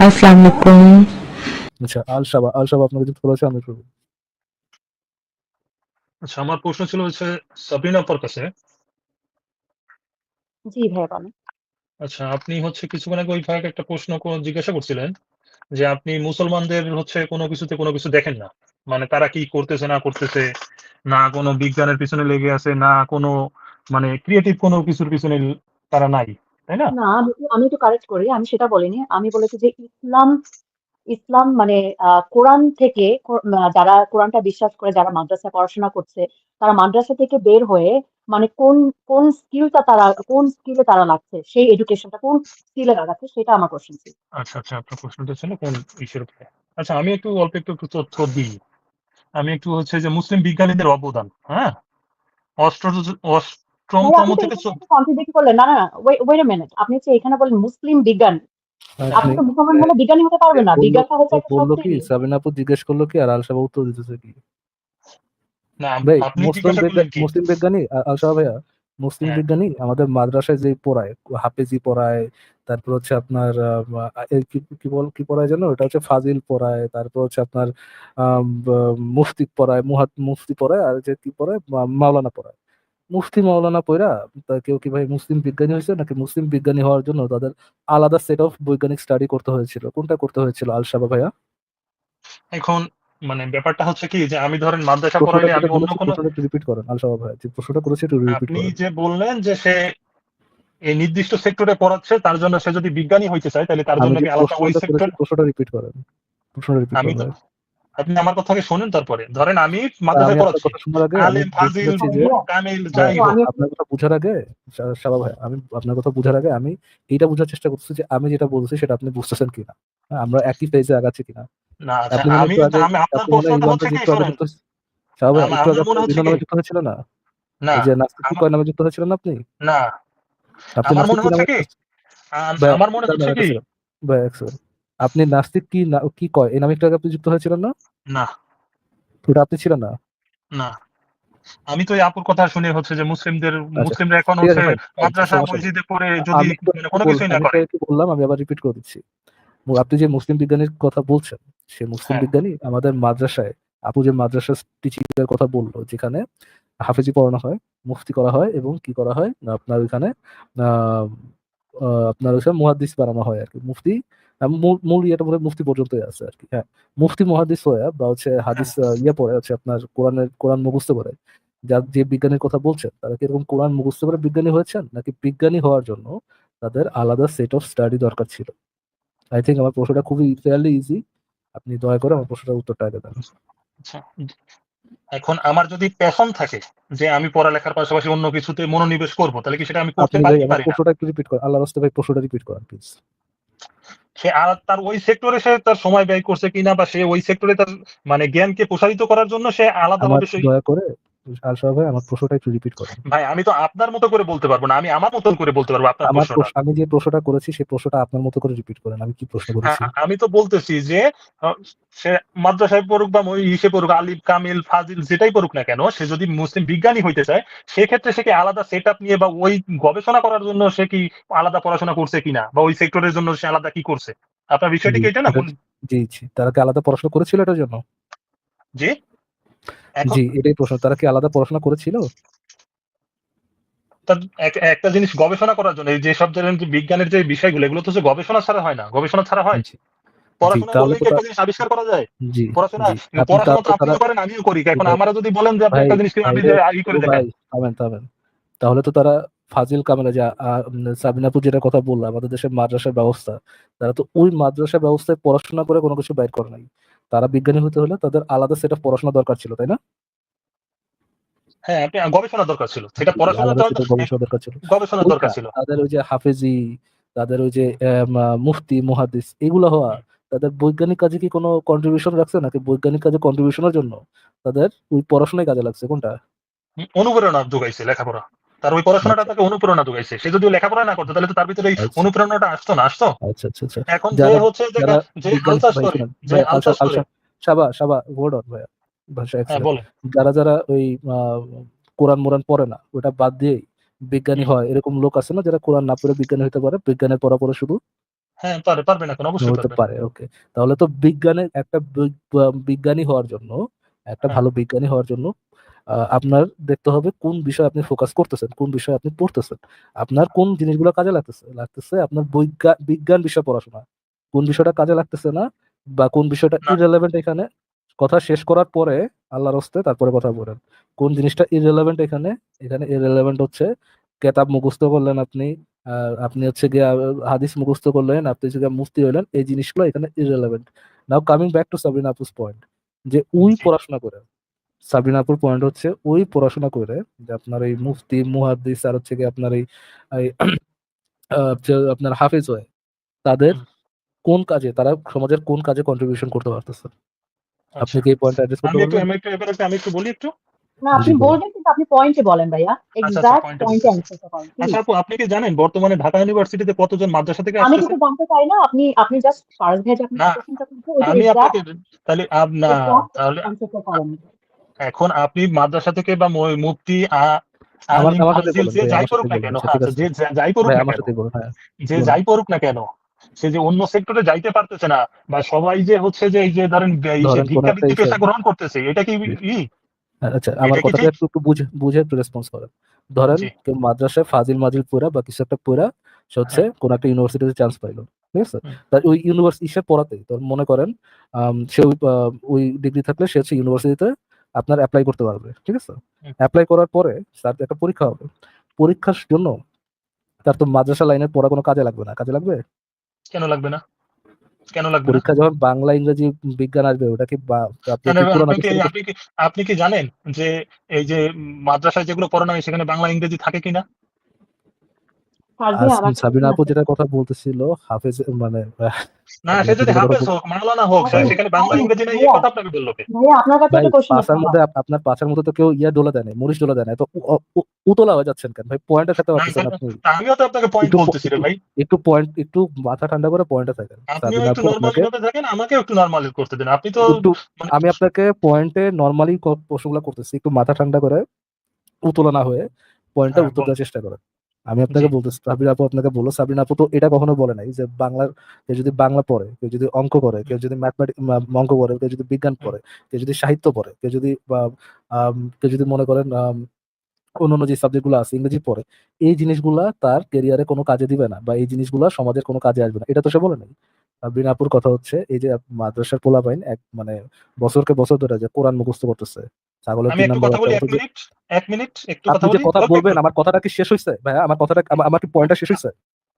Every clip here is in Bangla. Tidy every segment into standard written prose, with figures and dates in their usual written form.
আসসালামু আলাইকুম। আচ্ছা, আল শাবাব আপনাকে যুক্ত করেছে, আমি শুরু। আচ্ছা, আমার প্রশ্ন ছিল হচ্ছে সাবিনা আপার কাছে। জি ভাইয়া বলেন। আচ্ছা, আপনি হচ্ছে কিছুক্ষণ আগে ওই ভাইয়াকে একটা প্রশ্ন জিজ্ঞাসা করছিলেন যে আপনি মুসলমানদের হচ্ছে কোনো কিছুতে কোনো কিছু দেখেন না। মানে তারা কি করতেছে না করতেছে, না কোনো বিজ্ঞানের পিছনে লেগে আছে, না কোনো মানে ক্রিয়েটিভ কোনো কিছুর পিছনে তারা নাই। তাই না? না, আমি একটু কারেক্ট করি। আমি সেটা বলিনি। আমি বলেছি যে ইসলাম ইসলাম মানে কোরআন থেকে যারা কোরআনটা বিশ্বাস করে, যারা মাদ্রাসায় পড়াশোনা করছে, তারা মাদ্রাসা থেকে বের হয়ে মানে কোন স্কিলে তারা লাগছে, সেই এডুকেশনটা কোন স্কিলে লাগাচ্ছে, সেটা আমার কোশ্চেন ছিল। আচ্ছা, আচ্ছা, আপনার প্রশ্নটা ছিল কোন ইস্যুর উপরে? আচ্ছা, আমি একটু একটু তথ্য দিই। আমি একটু হচ্ছে যে মুসলিম বিজ্ঞানীদের অবদান, হ্যাঁ? অষ্ট ভাইয়া অষ্টমতম আপনি তো থেকে এখানে একটু কন্ট্রাডিক্ট করলেন। না না না, ওয়েট আ মিনিট। আপনি হচ্ছে এখানে বলেন মুসলিম বিজ্ঞানী। আপনি আপনি তো মুসলমান এ হলে বিজ্ঞানী হতে এ পারবেন না। বললো বিজ্ঞানটা হচ্ছে এ একটা বললো কি, শক্তিরই। সাবিনা আপু জিজ্ঞেস করলো কি, আর আল শাবাব উত্তর দিতেছে কি? না, ভাই, আপনি জিজ্ঞাসা করলেন কি? মুসলিম বিজ্ঞানী আল শাবাব ভাইয়া, মুসলিম হ্যাঁ, বিজ্ঞানী আমাদের মাদ্রাসায় যে পড়ায়, হাফেজি পড়ায়, তারপর হচ্ছে আপনার কি পড়ায় জানো, ওটা হচ্ছে ফাজিল পড়ায়, তারপর হচ্ছে আপনার মুফতি পড়ায়, মুফতি পড়ায়, আর যে কি পড়ায়, মাওলানা পড়ায়। মুফতি মাওলানা পড়া তা কেউ কি ভাই মুসলিম বিজ্ঞানী হয়েছে? নাকি মুসলিম বিজ্ঞানী হওয়ার জন্য তাদের আলাদা সেট অফ বৈজ্ঞানিক স্টাডি করতে হয়েছিল? কোনটা করতে হয়েছিল আল শাবাব ভাইয়া? এখন মানে ব্যাপারটা হচ্ছে কি যে আমি ধরেন মাদ্রাসা প্রশ্নটা পড়াইলে যেটা আমি অন্য বলেছি, কোনো প্রশ্নটা একটু রিপিট করেন আল শাবাব ভাইয়া, যে প্রশ্নটা করেছে একটু রিপিট আপনি করেন। যে বললেন যে সে এই নির্দিষ্ট সেক্টরে পড়াচ্ছে তার জন্য সে যদি বিজ্ঞানী হইতে চায় তাহলে তার আমি জন্য যে কি আলাদা ওই প্রশ্নটা করেছি, সেক্টর। প্রশ্নটা রিপিট করেন, প্রশ্নটা রিপিট আমি করেন তো ভাই। আপনি আমার কথাকে শোনেন তারপরে ধরেন আমি আমি মাদ্রাসায় আপনার পড়াচ্ছি কথা শোনার আগে আমি আলেম বলতে ফাজিল চাচ্ছি যে, ভাইয়া কামিল ভাইয়া, যাই আপু হোক। আমি আপনার কথা বোঝার আগে, শাবাব ভাই, আমি আপনার কথা বোঝার আগে আমি এইটা বোঝার চেষ্টা করতেছি যে আমি যেটা বলছি সেটা আপনি বুঝতেছেন কিনা, হ্যাঁ, আমরা একই পেজে আগাচ্ছি কিনা। না, আচ্ছা, আপনি মনে হয় আমি একটু আগে, আমি আপনার আপনি মনে হয় প্রশ্নটা ইভান হচ্ছে ভাই কি একটু আগে শোনেন। যুক্ত শাবাব ভাই, একটু আগে আমার আপনি মনে বিভিন্ন হচ্ছে কি নামে যুক্ত হয়েছিল না? না ওই যে নাস্তিক আমার কয় নামে যুক্ত হয়েছিলেন না আপনি? না আপনি আমার নাস্তিক মনে কি হচ্ছে নামে? কি ভাই, আমার মনে দাঁড়ান হচ্ছে একটা কি সেকেন্ড, ভাই এক সেকেন্ড। আপনি নাস্তিক কি কয় এই নামে একটু আগে আপনি যুক্ত হয়েছিলেন না? না, ওটা আপনি ছিলেন না? না, আমি তো এই আপুর কথা শুনে হচ্ছে যে আচ্ছা, মুসলিমরা এখন ঠিক আছে হচ্ছে ভাই, মাদ্রাসা সমস্যা নেই। মসজিদে পড়ে যদি মানে কোনো কিছুই না আমি একটু করে। একটু বললাম, আমি আবার রিপিট করে দিচ্ছি। আপনি যে মুসলিম বিজ্ঞানীর কথা বলছেন, সে মুসলিম হ্যাঁ, বিজ্ঞানী আমাদের মাদ্রাসায়, আপু যে মাদ্রাসা টিচিং এর কথা বললো, যেখানে হাফেজি পড়ানো হয়, মুফতি করা হয়, এবং কি করা হয় আপনার ওইখানে আহ আপনার ওইখানে মুহাদ্দিস বানানো হয় আর কি। মুফতি মূল মূল ইয়েটা বোধহয় মুফতি পর্যন্তই আছে আর কি, হ্যাঁ। মুফতি মুহাদ্দিস হয়ে বা হচ্ছে হাদিস হ্যাঁ, পড়ে হচ্ছে আপনার কোরআন মুখস্থ করে, যে বিজ্ঞানীর কথা বলছেন, তারা কি এরকম কোরআন মুখস্থ করে বিজ্ঞানী হয়েছেন, নাকি বিজ্ঞানী হওয়ার জন্য তাদের আলাদা সেট অফ স্টাডি দরকার ছিল? আই থিঙ্ক আমার প্রশ্নটা খুবই ফেয়ারলি ইজি। আপনি দয়া করে আমার প্রশ্নটার উত্তরটা আগে দেন। আচ্ছা। এখন আমার যদি প্যাশন থাকে যে আমি পড়ালেখার পাশাপাশি অন্য কিছুতে মনোনিবেশ করব তাহলে কি সেটা আমি করতে আপনি পারি ভাই কি আমার পারি না? প্রশ্নটা একটু রিপিট করেন, আল্লাহ রাস্তে ভাই, প্রশ্নটা রিপিট করেন প্লিজ। সে আর তার ওই সেক্টরে সে তার সময় ব্যয় করছে কিনা বা সে ওই সেক্টরে তার মানে জ্ঞানকে প্রসারিত করার জন্য সে আমার আলাদাভাবে সেই। দয়া করে আলশা ভাই আমার প্রশ্নটা একটু রিপিট করেন। ভাই, আমি তো আপনার মতো করে বলতে পারবো না, আমি আমার মতন করে বলতে পারবো আপনার প্রশ্নটা। আমি যে প্রশ্নটা করেছি সেই প্রশ্নটা আপনার মতো করে রিপিট করেন, আমি কি প্রশ্ন হ্যাঁ, করেছি। আমি তো বলতেছি যে আহ, সে মাদ্রাসায় পড়ুক বা ইসে পড়ুক, আলিফ কামিল ফাজিল যেটাই পড়ুক না কেন, সে যদি মুসলিম বিজ্ঞানী হইতে চায় সেক্ষেত্রে সে কি আলাদা সেট আপ নিয়ে বা ওই গবেষণা করার জন্য সে কি আলাদা পড়াশোনা করছে কিনা বা ওই সেক্টরের জন্য সে আলাদা কি করছে। আপনার বিষয়টি জি, কি এটা না এটা, জি জি, তারা কি আলাদা পড়াশোনা করেছিল এটার জন্য? যে এখন জি, এটাই প্রশ্ন, তারা কি আলাদা পড়াশোনা করেছিল? তার একটা জিনিস গবেষণা করার জন্য এই যেসব ধরনের যে বিজ্ঞানের যে বিষয়গুলো এগুলো তো সে গবেষণা ছাড়া হয় না, গবেষণা ছাড়া হয়। জি জি, পড়াশোনা তাহলে করলেই তো কি একটা জিনিস আবিষ্কার করা যায়? জি পড়াশোনা জি, আপনি পড়াশোনা তো তারপর তারা, আপনিও করেন আমিও করি, জি এখন ভাই, আমরা যদি বলেন যে আপনি ভাই একটা জিনিসকে আপনি ভাইরে, যে ই ও করে ভাই, দেখেন। থামেন থামেন। তাহলে তো তারা ফাজিল কামেলা, যে সাবিনাপুর যেটা কথা বললো, আমাদের দেশের মাদ্রাসার ব্যবস্থা, তারা তো ওই মাদ্রাসা ব্যবস্থায় পড়াশোনা করে কোনো কিছু বাইর করে নাই। তারা বিজ্ঞানী হতে হলে তাদের আলাদা সেট অফ পড়াশোনা দরকার ছিল, তাই না? হ্যাঁ, আপনি গবেষণা দরকার ছিল, সেটা জি, পড়াশোনাতে আলাদা সেট হয়তো অফ গবেষণা দরকার ছিল। গবেষণার ওইটা দরকার ছিল। তাদের ওই যে হাফেজি, তাদের ওই যে মুফতি মুহাদ্দিস এগুলো হওয়া, তাদের বৈজ্ঞানিক কাজে কি কোনো কন্ট্রিবিউশন রাখছে, নাকি বৈজ্ঞানিক কাজে কন্ট্রিবিউশনের জন্য তাদের ওই পড়াশোনায় কাজে লাগছে, কোনটা? অনুপ্রেরণা যোগাইছে লেখাপড়া। তার ওই পড়াশোনাটা আচ্ছা তাকে অনুপ্রেরণা যোগাইছে। সে যদি লেখাপড়া না করতো তাহলে তো তার ভিতরে এই আচ্ছা অনুপ্রেরণাটা আসতো না, আসতো। আচ্ছা আচ্ছা আচ্ছা। এখন যে যারা হচ্ছে যে যারা যে বিজ্ঞানী, আলসাস ভাই করে, শুনেন যে ভাই, আলসা আলসাস করে। আলসা সাবা সাবা হোল্ড অন ভাইয়া, ভাষা এক হ্যাঁ, সেকেন্ড। বলেন। যারা যারা ওই আহ, কোরআন মোরান পড়ে না, ওটা বাদ দিয়ে বিজ্ঞানী হুম। হয়, এরকম লোক আছে না যারা কোরআন না পড়ে বিজ্ঞানী হতে পারে, বিজ্ঞানের পড়া পড়ে শুধু? হ্যাঁ, পারবে না কেন? অবশ্যই হতে পারবে। পারে। ওকে। তাহলে তো বিজ্ঞানের একটা বিজ্ঞানী হওয়ার জন্য, একটা হ্যাঁ, ভালো বিজ্ঞানী হওয়ার জন্য আপনার দেখতে হবে কোন বিষয়ে আপনি ফোকাস করতেছেন, কোন বিষয়ে আপনি পড়তেছেন। আপনার কোন জিনিসগুলো কাজে লাগতেছে আপনার বিজ্ঞান বিষয়ে পড়াশোনা। কোন বিষয়টা কাজে লাগতেছে না বা কোন বিষয়টা না ইররেলেভেন্ট এখানে, কথা শেষ করার পরে আল্লাহর হস্তে তারপরে কথা বলেন। কোন জিনিসটা ইররেলেভেন্ট এখানে, এখানে ইররেলেভেন্ট হচ্ছে কেতাব মুখস্থ করলেন আপনি, আপনি হচ্ছে গিয়ে হাদিস মুখস্থ করলেন, আপনি হচ্ছে গিয়ে মুফতি হইলেন, এই জিনিসগুলো এখানে irrelevant. Now coming back to Sabina আপুস পয়েন্ট, যে ওই জি, পড়াশোনা করে, সাবিনা আপুর পয়েন্ট হচ্ছে ওই পড়াশোনা করে যে আপনার এই মুফতি মুহাদ্দিস আর হচ্ছে গিয়ে আপনার এই যে আপনার হাফেজ হয়, তাদের হুম, কোন কাজে, তারা সমাজের কোন কাজে কন্ট্রিবিউশন করতে পারতেছে। আপনি আচ্ছা। কি এই পয়েন্ট অ্যাড্রেস করতে পারবেন? আমি একটু বলি একটু? না, জি আপনি বলেন। বলবেন কিন্তু আপনি পয়েন্টে বলেন ভাইয়া। আচ্ছা, এক্সাক্ট পয়েন্টটা পয়েন্টে বলতেছি। অ্যান্সারটা করেন আচ্ছা প্লিজ। আপু, আপনি কি জানেন বর্তমানে ঢাকা ইউনিভার্সিটিতে কতজন মাদ্রাসা থেকে আমি আসতেছে? কিন্তু জানতে চাই না, আপনি জাস্ট ফার্স্ট ভেজ আপনাকে না, কোশ্চেনটা করতে, ওইটা আমি এক্সাক্ট আপনাকে তাহলে না, এক্সাক্ট তাহলে অ্যান্সারটা করেন। এখন আপনি মাদ্রাসা থেকে বা মুফতি আমার আলিম আমার সাথে ফাজিল বলেন যে ভাই, যাই আমার সাথে পড়ুক না বলেন, কেন, আচ্ছা হ্যাঁ, ঠিক আচ্ছা, আছে। যে যাই পড়ুক ভাই না আমার কেন, সাথে বলেন, হ্যাঁ যে বলেন। যাই পড়ুক না কেন, সে যে অন্য সেক্টরে যাইতে পারতেছে না, বা সবাই যে হচ্ছে যে এই যে ধরেন সে ধরেন কোন একটা ভিক্ষাবৃত্তি ইসে, পেশা গ্রহণ করতেছে, এটা কি ই আচ্ছা আমার এটা কি কথাটা ঠিক? একটু একটু বুঝে বুঝে একটু রেসপন্স করেন। ধরেন জি, কেউ মাদ্রাসায় ফাজিল মাজিল পড়া বা কিছু একটা পড়া, সে হচ্ছে হ্যাঁ, কোন একটা ইউনিভার্সিটিতে চান্স পাইলো, ঠিক আছে। হুম, তার ওই ইউনিভার্সিটি সে পড়াতেই, তো মনে করেন সে ওই ডিগ্রি থাকলে সে হচ্ছে ইউনিভার্সিটিতে আপনার অ্যাপ্লাই করতে পারবে, ঠিক আছে। হুম। অ্যাপ্লাই করার পরে তার একটা পরীক্ষা হবে, পরীক্ষার জন্য তার তো মাদ্রাসা লাইনের পড়া কোনো কাজে লাগবে না, কাজে লাগবে? কেন লাগবে না? কেন লাগবে না? পরীক্ষা যখন বাংলা ইংরেজি বিজ্ঞান আসবে, ওটা কি আপনি কেন কি পুরোনো আপনি কি আপনি কি আপনি কি জানেন যে এই যে মাদ্রাসায় যেগুলো পড়ানো হয় সেখানে বাংলা ইংরেজি থাকে কিনা? ফার্স্ট আর ভাইয়া আমার একটা সাবিনা কোশ্চেন আপু আছে। যেটা কথা বলতেছিল হাফেজ মানে না, সে সাবিনা আপু যদি যেটা কথা হাফেজ হোক, মাওলানা হোক, হাফেজ সেখানে বাংলা হাফেজ ইংরেজি নেই, এই ভাইয়া, কথা আপনাকে বললো কে? ভাইয়া আপনার কাছে ভাই, একটা কোশ্চেন আছে পাশার আমার। মধ্যে আপনার পাশার মধ্যে তো কেউ ইয়া ডোলা দেয় নাই, মরিচ ডোলা দেয় নাই, তো উতলা হয়ে যাচ্ছেন কেন ভাই? পয়েন্টে থাকতে না, পারতেছেন আপনি? আমিও তো আপনাকে পয়েন্ট একটু বলতেছি রে একটু ভাই। একটু পয়েন্ট, একটু মাথা ঠান্ডা করে পয়েন্টে থাকেন। আপনিও সাবিনা একটু আপু নরমালি আপনাকে ভাবে থাকেন, আমাকেও একটু নরমালি করতে দেন। আপনি তো একটু, মানে আমি আপনাকে পয়েন্টে নর্মালি প্রশ্নগুলো করতেছি, একটু মাথা ঠান্ডা করে উতলা না হয়ে পয়েন্টটার হ্যাঁ, উত্তর বল। দেওয়ার চেষ্টা করেন। আমি জি, আপনাকে বলতেছি, সাবিনা আপু আপনাকে বললো, সাবিনা আপু তো এটা কখনো বলে নাই যে বাংলার, কেউ যদি বাংলা পড়ে, কেউ যদি অঙ্ক করে, হুম, কেউ যদি ম্যাথমেটিক্স অঙ্ক করে, কেউ যদি বিজ্ঞান হুম, পড়ে, কেউ যদি সাহিত্য পড়ে, কেউ যদি কেউ যদি মনে করেন অন্যান্য যে সাবজেক্ট গুলো আছে ইংরেজি পড়ে, এই জিনিসগুলা তার ক্যারিয়ারে কোনো কাজে দিবে না বা এই জিনিসগুলা সমাজের কোনো কাজে আসবে না, এটা তো সে বলে নাই। বিনাপুর কথা হচ্ছে এই যে মাদ্রাসার পোলাপাইন এক মানে বছরকে বছর ধরে যে কোরআন মুখস্থ করতেছে, ছাগলের আমি তিন একটু নাম্বার কথা বাচ্চা বলি, এক মতো যে। মিনিট, এক মিনিট একটু কথা আপনি যে বলি, কথা অল্প বলবেন, একটু। আমার কথাটা কি শেষ হয়েছে ভাইয়া? আমার কথাটা আমার কি পয়েন্টটা শেষ হয়েছে?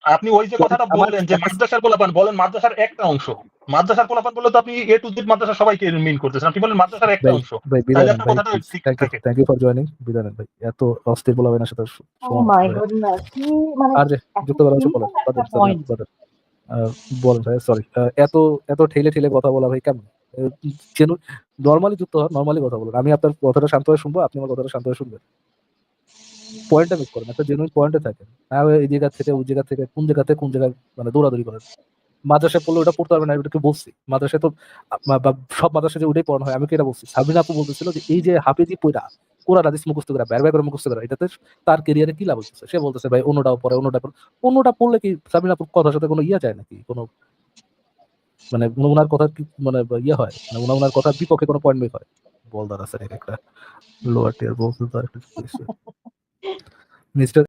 আপনি ওই যে Point- কথাটা আমার বললেন যে একটা মাদ্রাসার পোলাপান, বলেন মাদ্রাসার একটা অংশ। মাদ্রাসার পোলাপান বলে তো আপনি এ টু জেড মাদ্রাসা সবাইকে মিন করতেছেন, আপনি বলেন মাদ্রাসার একটা ভাই, অংশ। ভাই বিদায় তাহলে নেন আপনার ভাই, কথাটা প্লিজ, ঠিক থ্যাংক ইউ, থাকে। থ্যাংক ইউ ফর জয়নিং, বিদায় নেন ভাই, এত অস্থির পোলাপাইনের সাথে ও সময় নষ্ট মাই ভাইয়া। গুডনেস, কি মানে আর যে এত যুক্ত করা হচ্ছে বলেন, সিম্পল একটা বাদেন সাবিনা পয়েন্ট। বাদেন। আহ, বলেন ভাই, সরি, এত এত ঠেলে ঠেলে কথা বলা ভাই কেমন? চেন, নর্মালি যুক্ত হন, নর্মালি কথা বলুন, আমি আপনার কথাটা শান্ত হয়ে শুনবো, আপনি আমার কথাটা শান্ত হয়ে শুনবেন। পয়েন্টটা মিস করেন, একটা জেনুইন পয়েন্টে থাকেন, না হয় এই জায়গা থেকে ওই জায়গা থেকে কোন জায়গা থেকে কোন জায়গায় মানে দৌড়াদৌড়ি করেন। মাদ্রাসায় পড়লে ওটা পড়তে পারবে না, ওটাকে বলছি মাদ্রাসায় তো বা সব মাদ্রাসায় যে ওটাই পড়ানো হয়, আমি কি এটা বলছি? সাবিনা আপু বলতেছিল যে এই যে হাফেজি পইরা কোরআন হাদিস মুখস্থ করা, বের বের করে মুখস্থ করা, এটাতে তার ক্যারিয়ারে কি লাভ হচ্ছে? সে বলতেছে ভাই অন্যটাও পড়ে, অন্যটা পড়ে। অন্যটা পড়লে কি সাবিনা আপুর কথার সাথে কোনো ইয়া যায় নাকি, কোনো মানে উনার কথা কি মানে ইয়ে হয়, মানে উনার কথার বিপক্ষে কোনো পয়েন্ট মেক হয়? বলদার আছে একটা লোয়ার টিয়ার বলতে তো একটা মিস্টার